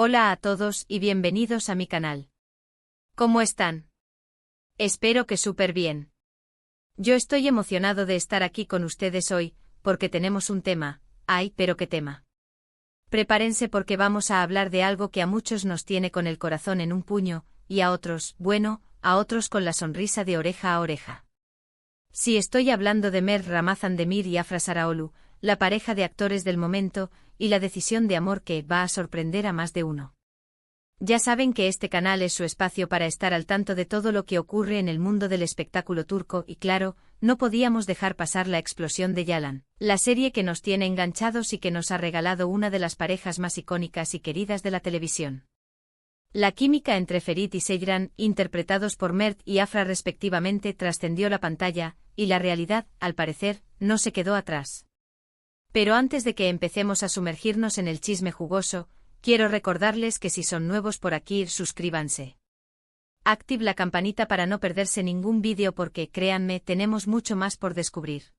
Hola a todos y bienvenidos a mi canal. ¿Cómo están? Espero que súper bien. Yo estoy emocionado de estar aquí con ustedes hoy, porque tenemos un tema. ¡Ay, pero qué tema! Prepárense porque vamos a hablar de algo que a muchos nos tiene con el corazón en un puño, y a otros, bueno, a otros con la sonrisa de oreja a oreja. Sí, estoy hablando de Mert Ramazan Demir y Afra Saraolu, la pareja de actores del momento, y la decisión de amor que va a sorprender a más de uno. Ya saben que este canal es su espacio para estar al tanto de todo lo que ocurre en el mundo del espectáculo turco y claro, no podíamos dejar pasar la explosión de Yalan, la serie que nos tiene enganchados y que nos ha regalado una de las parejas más icónicas y queridas de la televisión. La química entre Ferit y Seyran, interpretados por Mert y Afra respectivamente, trascendió la pantalla, y la realidad, al parecer, no se quedó atrás. Pero antes de que empecemos a sumergirnos en el chisme jugoso, quiero recordarles que si son nuevos por aquí, suscríbanse. Active la campanita para no perderse ningún vídeo porque, créanme, tenemos mucho más por descubrir.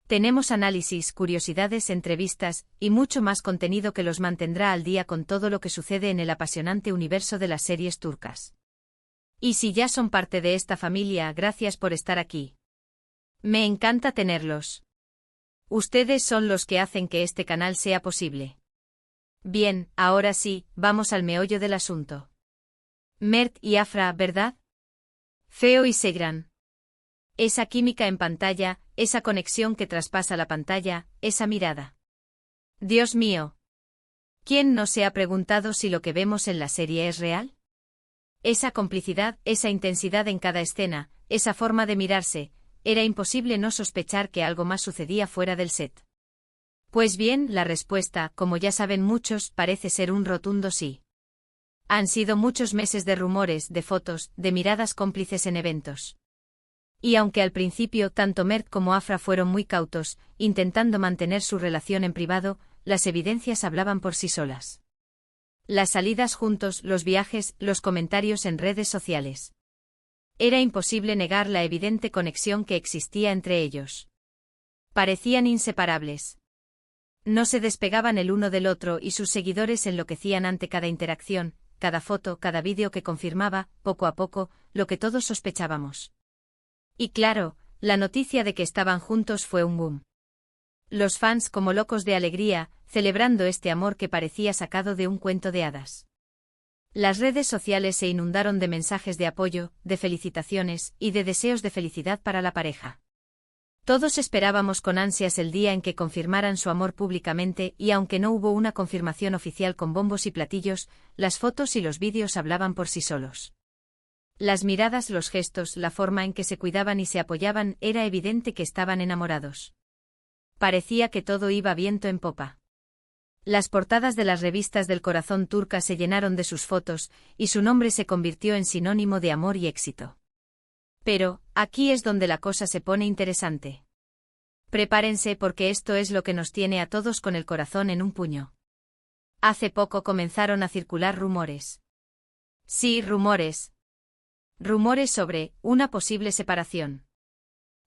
Tenemos análisis, curiosidades, entrevistas, y mucho más contenido que los mantendrá al día con todo lo que sucede en el apasionante universo de las series turcas. Y si ya son parte de esta familia, gracias por estar aquí. Me encanta tenerlos. Ustedes son los que hacen que este canal sea posible. Bien, ahora sí, vamos al meollo del asunto. Mert y Afra, ¿verdad? Feo y Seyran. Esa química en pantalla, esa conexión que traspasa la pantalla, esa mirada. Dios mío. ¿Quién no se ha preguntado si lo que vemos en la serie es real? Esa complicidad, esa intensidad en cada escena, esa forma de mirarse, era imposible no sospechar que algo más sucedía fuera del set. Pues bien, la respuesta, como ya saben muchos, parece ser un rotundo sí. Han sido muchos meses de rumores, de fotos, de miradas cómplices en eventos. Y aunque al principio tanto Mert como Afra fueron muy cautos, intentando mantener su relación en privado, las evidencias hablaban por sí solas. Las salidas juntos, los viajes, los comentarios en redes sociales. Era imposible negar la evidente conexión que existía entre ellos. Parecían inseparables. No se despegaban el uno del otro y sus seguidores enloquecían ante cada interacción, cada foto, cada vídeo que confirmaba, poco a poco, lo que todos sospechábamos. Y claro, la noticia de que estaban juntos fue un boom. Los fans como locos de alegría, celebrando este amor que parecía sacado de un cuento de hadas. Las redes sociales se inundaron de mensajes de apoyo, de felicitaciones y de deseos de felicidad para la pareja. Todos esperábamos con ansias el día en que confirmaran su amor públicamente y aunque no hubo una confirmación oficial con bombos y platillos, las fotos y los vídeos hablaban por sí solos. Las miradas, los gestos, la forma en que se cuidaban y se apoyaban, era evidente que estaban enamorados. Parecía que todo iba viento en popa. Las portadas de las revistas del corazón turca se llenaron de sus fotos, y su nombre se convirtió en sinónimo de amor y éxito. Pero, aquí es donde la cosa se pone interesante. Prepárense porque esto es lo que nos tiene a todos con el corazón en un puño. Hace poco comenzaron a circular rumores. Sí, rumores. Rumores sobre una posible separación.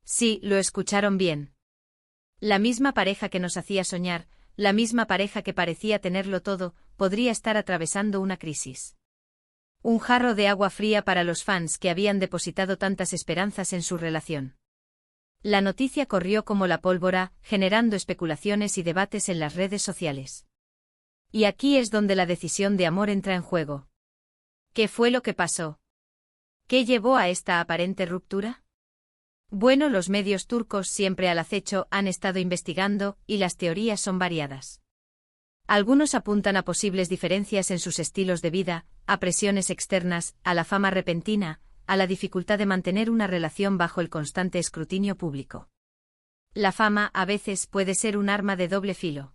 Sí, lo escucharon bien. La misma pareja que nos hacía soñar, la misma pareja que parecía tenerlo todo, podría estar atravesando una crisis. Un jarro de agua fría para los fans que habían depositado tantas esperanzas en su relación. La noticia corrió como la pólvora, generando especulaciones y debates en las redes sociales. Y aquí es donde la decisión de amor entra en juego. ¿Qué fue lo que pasó? ¿Qué llevó a esta aparente ruptura? Bueno, los medios turcos siempre al acecho han estado investigando, y las teorías son variadas. Algunos apuntan a posibles diferencias en sus estilos de vida, a presiones externas, a la fama repentina, a la dificultad de mantener una relación bajo el constante escrutinio público. La fama, a veces, puede ser un arma de doble filo.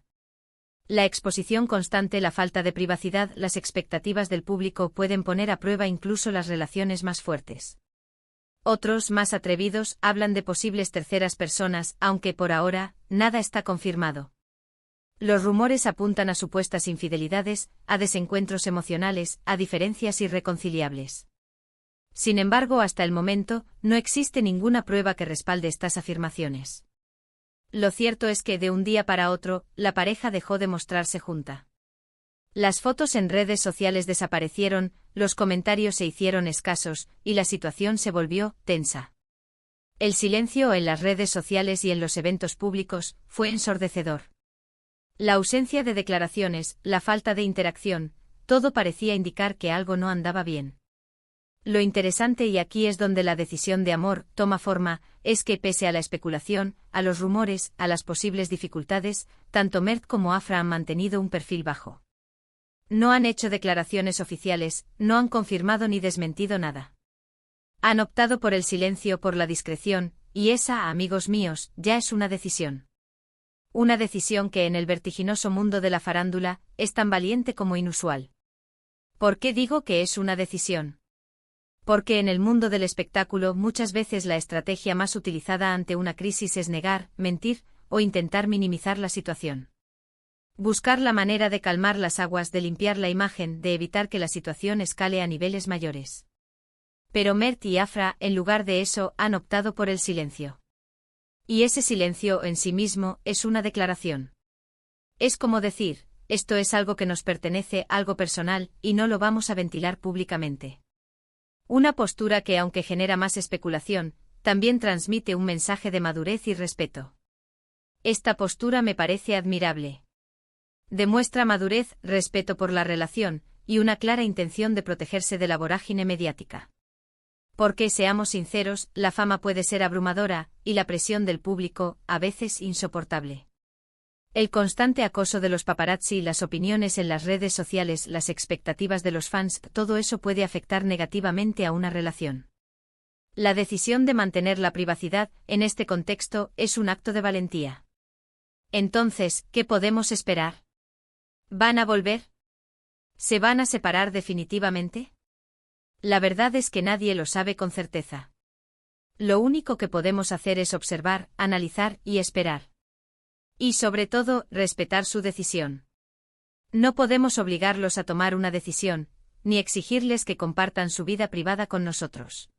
La exposición constante, la falta de privacidad, las expectativas del público pueden poner a prueba incluso las relaciones más fuertes. Otros, más atrevidos, hablan de posibles terceras personas, aunque por ahora, nada está confirmado. Los rumores apuntan a supuestas infidelidades, a desencuentros emocionales, a diferencias irreconciliables. Sin embargo, hasta el momento, no existe ninguna prueba que respalde estas afirmaciones. Lo cierto es que de un día para otro, la pareja dejó de mostrarse junta. Las fotos en redes sociales desaparecieron, los comentarios se hicieron escasos, y la situación se volvió tensa. El silencio en las redes sociales y en los eventos públicos fue ensordecedor. La ausencia de declaraciones, la falta de interacción, todo parecía indicar que algo no andaba bien. Lo interesante, y aquí es donde la decisión de amor toma forma, es que pese a la especulación, a los rumores, a las posibles dificultades, tanto Mert como Afra han mantenido un perfil bajo. No han hecho declaraciones oficiales, no han confirmado ni desmentido nada. Han optado por el silencio, por la discreción, y esa, amigos míos, ya es una decisión. Una decisión que en el vertiginoso mundo de la farándula es tan valiente como inusual. ¿Por qué digo que es una decisión? Porque en el mundo del espectáculo muchas veces la estrategia más utilizada ante una crisis es negar, mentir, o intentar minimizar la situación. Buscar la manera de calmar las aguas, de limpiar la imagen, de evitar que la situación escale a niveles mayores. Pero Mert y Afra, en lugar de eso, han optado por el silencio. Y ese silencio en sí mismo es una declaración. Es como decir, esto es algo que nos pertenece, algo personal, y no lo vamos a ventilar públicamente. Una postura que, aunque genera más especulación, también transmite un mensaje de madurez y respeto. Esta postura me parece admirable. Demuestra madurez, respeto por la relación, y una clara intención de protegerse de la vorágine mediática. Porque, seamos sinceros, la fama puede ser abrumadora, y la presión del público, a veces insoportable. El constante acoso de los paparazzi, las opiniones en las redes sociales, las expectativas de los fans, todo eso puede afectar negativamente a una relación. La decisión de mantener la privacidad, en este contexto, es un acto de valentía. Entonces, ¿qué podemos esperar? ¿Van a volver? ¿Se van a separar definitivamente? La verdad es que nadie lo sabe con certeza. Lo único que podemos hacer es observar, analizar y esperar. Y sobre todo, respetar su decisión. No podemos obligarlos a tomar una decisión, ni exigirles que compartan su vida privada con nosotros.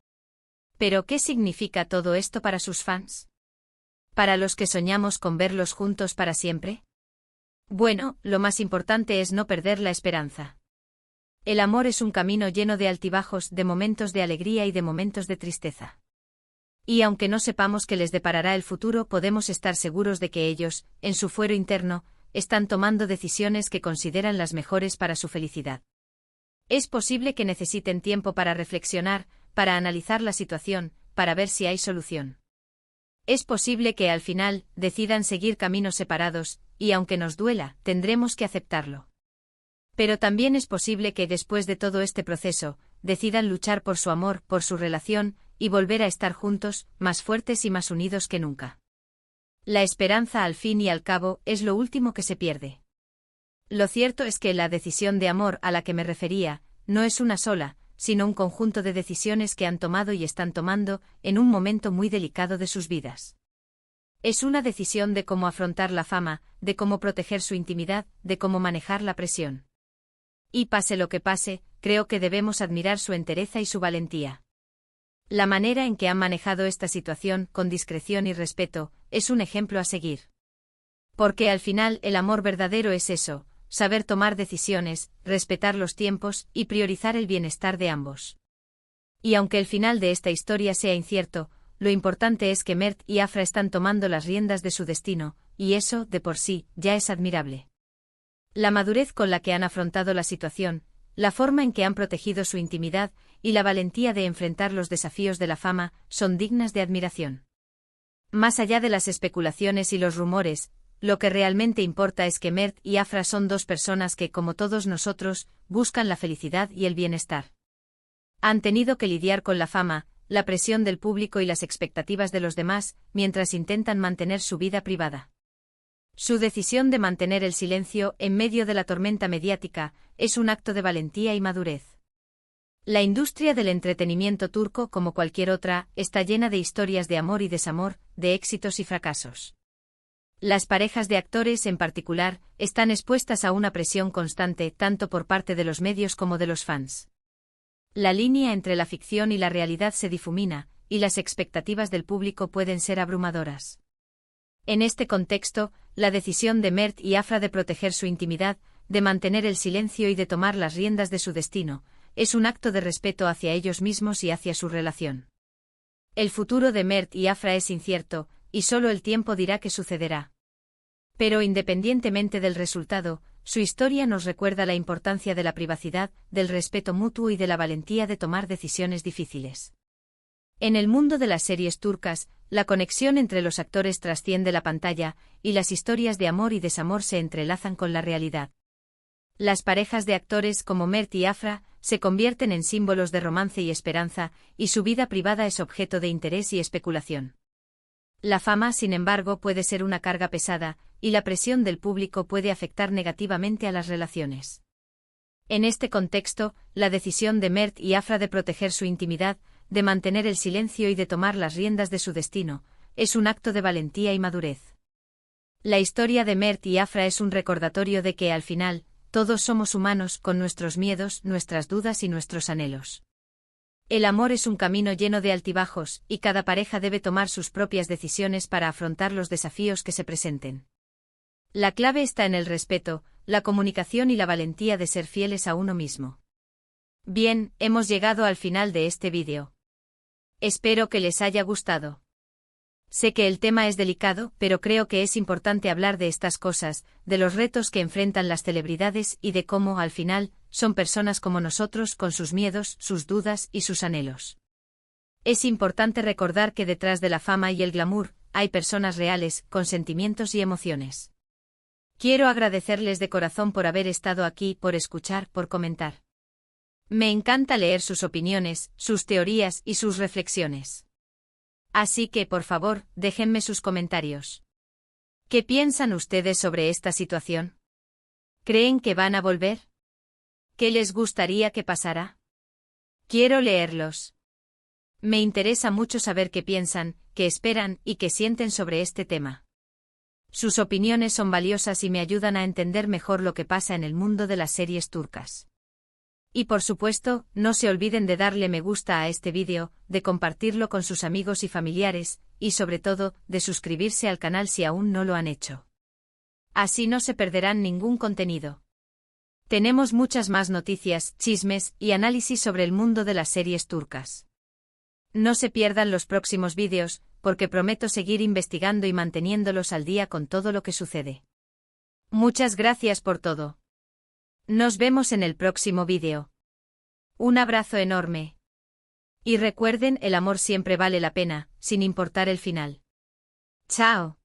¿Pero qué significa todo esto para sus fans? ¿Para los que soñamos con verlos juntos para siempre? Bueno, lo más importante es no perder la esperanza. El amor es un camino lleno de altibajos, de momentos de alegría y de momentos de tristeza. Y aunque no sepamos qué les deparará el futuro, podemos estar seguros de que ellos, en su fuero interno, están tomando decisiones que consideran las mejores para su felicidad. Es posible que necesiten tiempo para reflexionar, para analizar la situación, para ver si hay solución. Es posible que al final decidan seguir caminos separados, y aunque nos duela, tendremos que aceptarlo. Pero también es posible que después de todo este proceso, decidan luchar por su amor, por su relación, y volver a estar juntos, más fuertes y más unidos que nunca. La esperanza, al fin y al cabo, es lo último que se pierde. Lo cierto es que la decisión de amor a la que me refería, no es una sola, sino un conjunto de decisiones que han tomado y están tomando, en un momento muy delicado de sus vidas. Es una decisión de cómo afrontar la fama, de cómo proteger su intimidad, de cómo manejar la presión. Y pase lo que pase, creo que debemos admirar su entereza y su valentía. La manera en que han manejado esta situación, con discreción y respeto, es un ejemplo a seguir. Porque al final el amor verdadero es eso, saber tomar decisiones, respetar los tiempos y priorizar el bienestar de ambos. Y aunque el final de esta historia sea incierto, lo importante es que Mert y Afra están tomando las riendas de su destino, y eso, de por sí, ya es admirable. La madurez con la que han afrontado la situación, la forma en que han protegido su intimidad y la valentía de enfrentar los desafíos de la fama son dignas de admiración. Más allá de las especulaciones y los rumores, lo que realmente importa es que Mert y Afra son dos personas que, como todos nosotros, buscan la felicidad y el bienestar. Han tenido que lidiar con la fama, la presión del público y las expectativas de los demás, mientras intentan mantener su vida privada. Su decisión de mantener el silencio en medio de la tormenta mediática es un acto de valentía y madurez. La industria del entretenimiento turco, como cualquier otra, está llena de historias de amor y desamor, de éxitos y fracasos. Las parejas de actores, en particular, están expuestas a una presión constante tanto por parte de los medios como de los fans. La línea entre la ficción y la realidad se difumina, y las expectativas del público pueden ser abrumadoras. En este contexto, la decisión de Mert y Afra de proteger su intimidad de mantener el silencio y de tomar las riendas de su destino, es un acto de respeto hacia ellos mismos y hacia su relación. El futuro de Mert y Afra es incierto, y solo el tiempo dirá qué sucederá. Pero independientemente del resultado, su historia nos recuerda la importancia de la privacidad, del respeto mutuo y de la valentía de tomar decisiones difíciles. En el mundo de las series turcas, la conexión entre los actores trasciende la pantalla, y las historias de amor y desamor se entrelazan con la realidad. Las parejas de actores como Mert y Afra se convierten en símbolos de romance y esperanza, y su vida privada es objeto de interés y especulación. La fama, sin embargo, puede ser una carga pesada, y la presión del público puede afectar negativamente a las relaciones. En este contexto, la decisión de Mert y Afra de proteger su intimidad, de mantener el silencio y de tomar las riendas de su destino, es un acto de valentía y madurez. La historia de Mert y Afra es un recordatorio de que, al final, todos somos humanos, con nuestros miedos, nuestras dudas y nuestros anhelos. El amor es un camino lleno de altibajos, y cada pareja debe tomar sus propias decisiones para afrontar los desafíos que se presenten. La clave está en el respeto, la comunicación y la valentía de ser fieles a uno mismo. Bien, hemos llegado al final de este vídeo. Espero que les haya gustado. Sé que el tema es delicado, pero creo que es importante hablar de estas cosas, de los retos que enfrentan las celebridades y de cómo, al final, son personas como nosotros con sus miedos, sus dudas y sus anhelos. Es importante recordar que detrás de la fama y el glamour, hay personas reales, con sentimientos y emociones. Quiero agradecerles de corazón por haber estado aquí, por escuchar, por comentar. Me encanta leer sus opiniones, sus teorías y sus reflexiones. Así que, por favor, déjenme sus comentarios. ¿Qué piensan ustedes sobre esta situación? ¿Creen que van a volver? ¿Qué les gustaría que pasara? Quiero leerlos. Me interesa mucho saber qué piensan, qué esperan y qué sienten sobre este tema. Sus opiniones son valiosas y me ayudan a entender mejor lo que pasa en el mundo de las series turcas. Y por supuesto, no se olviden de darle me gusta a este vídeo, de compartirlo con sus amigos y familiares, y sobre todo, de suscribirse al canal si aún no lo han hecho. Así no se perderán ningún contenido. Tenemos muchas más noticias, chismes y análisis sobre el mundo de las series turcas. No se pierdan los próximos vídeos, porque prometo seguir investigando y manteniéndolos al día con todo lo que sucede. Muchas gracias por todo. Nos vemos en el próximo vídeo. Un abrazo enorme. Y recuerden, el amor siempre vale la pena, sin importar el final. Chao.